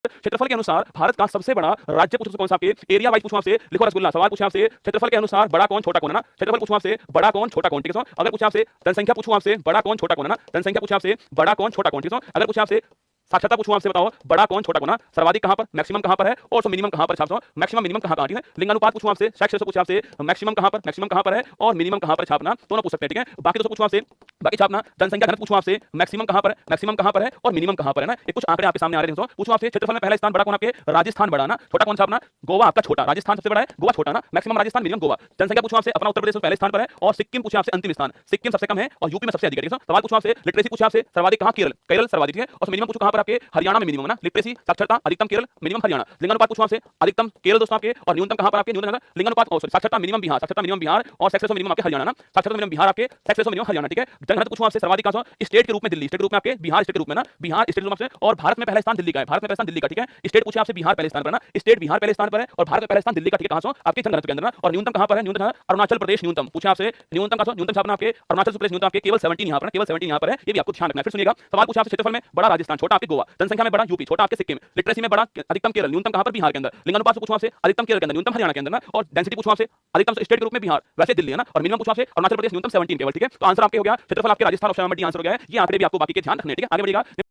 क्षेत्रफल के अनुसार भारत का सबसे बड़ा राज्य पूछो कौन सा आपके एरिया वाइज पूछो आपसे लिखो रसगुल्ला सवाल पूछे आपसे क्षेत्रफल के अनुसार बड़ा कौन छोटा कौन है ना क्षेत्रफल पूछो आपसे बड़ा कौन छोटा कौन ठीक है अगर पूछे आपसे जनसंख्या पूछो आपसे बड़ा कौन छोटा कौन है ना जनसंख्या पूछे आपसे बड़ा कौन छोटा कौन ठीक है अगर पूछे आपसे साक्षरता पूछूं आपसे बताओ बड़ा कौन छोटा कौन है सर्वाधिक कहां पर मैक्सिमम कहां पर है और मिनिमम कहां पर छापना मैक्सिमम मिनिमम कहां ठीक है लिंगानुपात पूछूं आपसे सेक्स रेशो पूछूं आपसे मैक्सिमम कहां पर है और मिनिमम कहां पर छापना दोनों पूछ सकते हैं ठीक है बाकी दोस्तों पूछूं आपसे बाकी छापना जनसंख्या घनत्व पूछूं आपसे मैक्सिमम कहां पर है और मिनिमम कहां पर है ना ये कुछ आंकड़े आपके सामने आ रहे हैं दोस्तों पूछूं आपसे क्षेत्रफल में पहला स्थान बड़ा कौन आपके राजस्थान बड़ा ना छोटा कौन छापना गोवा आपका छोटा राजस्थान सबसे बड़ा है गोवा छोटा ना मैक्सिमम राजस्थान मिनिमम गोवा जनसंख्या पूछूं आपसे अपना उत्तर प्रदेश पहले स्थान पर है और सिक्किम पूछूं आपसे अंतिम स्थान सिक्किम सबसे कम है और यूपी में सबसे अधिक है ठीक है सवाल पूछूं आपसे लिटरेसी पूछूं आपसे सर्वाधिक कहां केरल सर्वाधिक है और मिनिमम पूछूं कहां पर आपके हरियाणा में मिनिमम ना लिटरेसी साक्षरता अधिकतम केरल मिनिमम हरियाणा लिंगानुपात पूछूं आपसे अधिकतम केरल दोस्तों आपके और न्यूनतम कहां पर आपके न्यूनतम लिंगानुपात साक्षरता मिनिमम बिहार और सेक्स रेशो मिनिमम आपके हरियाणा ना साक्षरता मिनिमम बिहार आपके सेक्स रेशो मिनिमम हरियाणा ठीक है जनघनत्व पूछूं आपसे सर्वाधिक कहां स्टेट के रूप में दिल्ली स्टेट के रूप में आपके बिहार स्टेट के रूप में ना बिहार स्टेट के रूप में और भारत में पहला स्थान दिल्ली का है भारत में पहला स्थान दिल्ली का ठीक है स्टेट पूछे आपसे बिहार पहले स्थान पर ना स्टेट बिहार पहले स्थान पर है और भारत में पहला स्थान दिल्ली का ठीक है कहां आपके जनघनत्व के अंदर ना और न्यूनतम कहां पर है न्यूनतम अरुणाचल प्रदेश न्यूनतम पूछे आपसे न्यूनतम कहां न्यूनतम छापना आपके अरुणाचल प्रदेश न्यूनतम आपके केवल 17 यहां पर केवल 17 यहां पर है ये भी आपको ध्यान रखना है फिर सुनिएगा सवाल पूछा आपसे क्षेत्रफल में बड़ा राजस्थान छोटा आपके गोवा जनसंख्या में बड़ा यूपी छोटा आपके सिक्किम लिटरेसी में बड़ा अधिकतम केरल न्यूनतम कहां पर बिहार के अंदर लिंगानुपात पूछा आपसे अधिकतम केरल के अंदर न्यूनतम हरियाणा के अंदर ना और डेंसिटी पूछा आपसे अधिकतम स्टेट के रूप में बिहार वैसे दिल्ली है ना और मिनिमम पूछा आपसे अरुणाचल प्रदेश न्यूनतम 17 केवल ठीक है तो आंसर आपके हो गया क्षेत्रफल आपके Rajasthan option number D answer हो गया है ये आंकड़े भी आपको बाकी के ध्यान रखने ठीक है आगे बढ़िएगा।